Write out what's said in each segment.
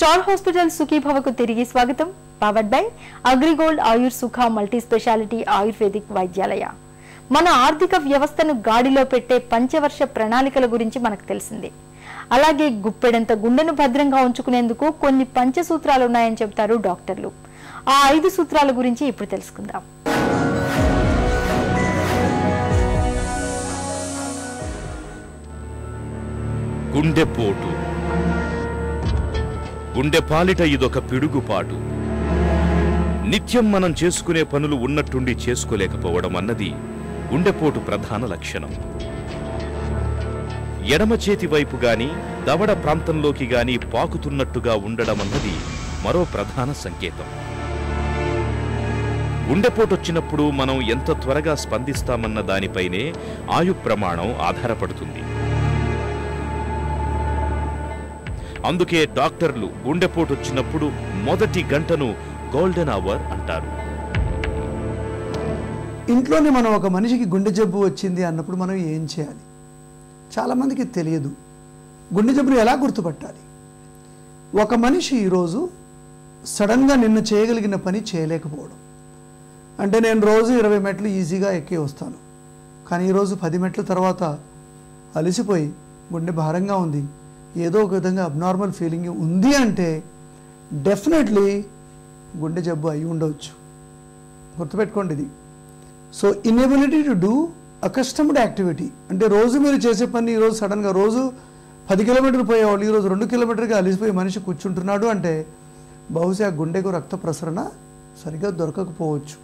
Star hospital సుఖీభవకు తిరిగి స్వాగతం. Powered by AgriGold ఆయుర్ సుఖ మల్టీ స్పెషాలిటీ ఆయుర్వేదిక్ వైద్యాలయ. మన ఆర్థిక వ్యవస్థను గాడిలో పెట్టే పంచవర్ష ప్రణాళికల గురించి మనకు తెలిసిందే. అలాగే గుప్పెడంత గుండెను భద్రంగా ఉంచుకునేందుకు కొన్ని పంచసూత్రాలు ఉన్నాయని చెబుతారు డాక్టర్లు. ఆ 5 సూత్రాల గురించి ఇప్పుడు తెలుసుకుందాం. గుండెపోటు. గుండె పాలిట ఇదొక పిడుగుపాటు. నిత్యం మనం చేసుకునే పనులు ఉన్నట్టుండి చేసుకోలేకపోవడం అన్నది గుండెపోటు ప్రధాన లక్షణం. ఎడమ చేతి వైపు గాని దవడ ప్రాంతంలోకి గాని పాకుతున్నట్టుగా ఉండడం అన్నది మరో ప్రధాన సంకేతం. గుండెపోటొచ్చినప్పుడు మనం ఎంత త్వరగా స్పందిస్తామన్న దానిపైనే ఆయు ప్రమాణం ఆధారపడుతుంది. అందుకే డాక్టర్లు గుండెపోటొచ్చినప్పుడు మొదటి గంటను గోల్డెన్ అవర్ అంటారు. ఇంట్లోనే మనం ఒక మనిషికి గుండె జబ్బు వచ్చింది అన్నప్పుడు మనం ఏం చేయాలి? చాలామందికి తెలియదు. గుండె జబ్బును ఎలా గుర్తుపట్టాలి? ఒక మనిషి ఈరోజు సడన్గా నిన్న చేయగలిగిన పని చేయలేకపోవడం. అంటే నేను రోజు 20 మెట్లు ఈజీగా ఎక్కి వస్తాను, కానీ ఈరోజు 10 మెట్ల తర్వాత అలసిపోయి గుండె భారంగా ఉంది, ఏదో ఒక విధంగా అబ్నార్మల్ ఫీలింగ్ ఉంది అంటే డెఫినెట్లీ గుండె జబ్బు అయి ఉండవచ్చు. గుర్తుపెట్టుకోండి ఇది. So inability to do accustomed activity, అంటే రోజు మీరు చేసే పని ఈరోజు సడన్గా రోజు 10 కిలోమీటర్లు పోయేవాళ్ళు ఈరోజు 2 కిలోమీటర్గా అలిసిపోయి మనిషి కూర్చుంటున్నాడు అంటే బహుశా గుండెకు రక్త ప్రసరణ సరిగ్గా దొరకకపోవచ్చు.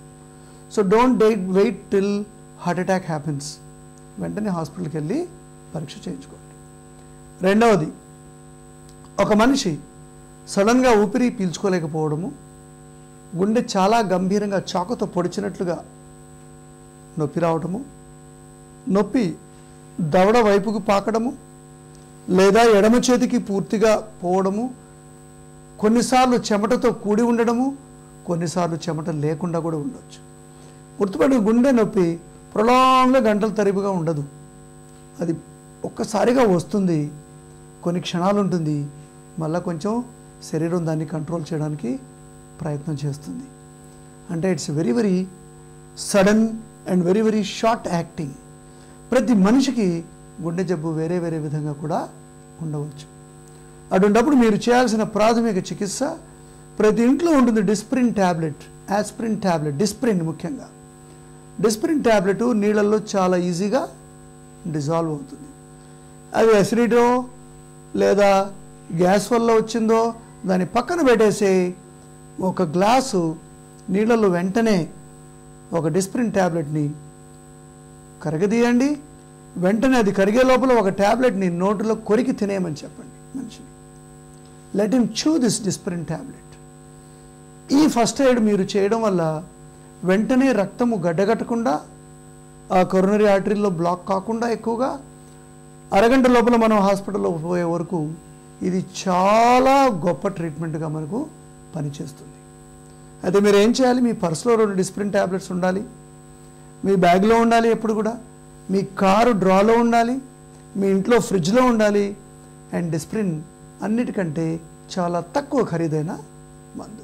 So don't wait till heart attack happens. వెంటనే హాస్పిటల్కి వెళ్ళి పరీక్ష చేయించుకోండి. రెండవది, ఒక మనిషి సడన్గా ఊపిరి పీల్చుకోలేకపోవడము, గుండె చాలా గంభీరంగా చాకుతో పొడిచినట్లుగా నొప్పి రావడము, నొప్పి దవడ వైపుకు పాకడము, లేదా ఎడమ చేతికి పూర్తిగా పోవడము, కొన్నిసార్లు చెమటతో కూడి ఉండడము, కొన్నిసార్లు చెమట లేకుండా కూడా ఉండవచ్చు. గుర్తుపడిన గుండె నొప్పి ప్రొలాంగ్గా గంటల తరబడిగా ఉండదు. అది ఒక్కసారిగా వస్తుంది, కొన్ని క్షణాలు ఉంటుంది, మళ్ళీ కొంచెం శరీరం దాన్ని కంట్రోల్ చేయడానికి ప్రయత్నం చేస్తుంది. అంటే it's very very sudden and very very short acting. ప్రతి మనిషికి గుండె జబ్బు వేరే వేరే విధంగా కూడా ఉండవచ్చు. అటువంటిప్పుడు మీరు చేయాల్సిన ప్రాథమిక చికిత్స ప్రతి ఇంట్లో ఉంటుంది. Disprin tablet, aspirin tablet, Disprin ముఖ్యంగా. డిస్ప్రిన్ ట్యాబ్లెట్ నీళ్ళల్లో చాలా ఈజీగా డిజాల్వ్ అవుతుంది. అది అసిడిటో లేదా గ్యాస్ వల్ల వచ్చిందో దాన్ని పక్కన పెట్టేసి ఒక గ్లాసు నీళ్ళలో వెంటనే ఒక డిస్ప్రిన్ ట్యాబ్లెట్ని కరగదీయండి. వెంటనే అది కరిగే లోపల ఒక ట్యాబ్లెట్ని నోటిలో కొరికి తినేయమని చెప్పండి మనిషిని. Let him chew this Disprin tablet. ఈ ఫస్ట్ ఎయిడ్ మీరు చేయడం వల్ల వెంటనే రక్తము గడ్డగట్టకుండా, ఆ కొరోనరీ ఆర్టరీలో బ్లాక్ కాకుండా ఎక్కువగా అరగంట లోపల మనం హాస్పిటల్లో పోయే వరకు ఇది చాలా గొప్ప ట్రీట్మెంట్గా మనకు పనిచేస్తుంది. అయితే మీరు ఏం చేయాలి? మీ పర్సులో 2 డిస్ప్రిన్ ట్యాబ్లెట్స్ ఉండాలి, మీ బ్యాగ్లో ఉండాలి, ఎప్పుడు కూడా మీ కారు డ్రాలో ఉండాలి, మీ ఇంట్లో ఫ్రిడ్జ్లో ఉండాలి. అండ్ డిస్ప్రిన్ అన్నిటికంటే చాలా తక్కువ ఖరీదైన మందు.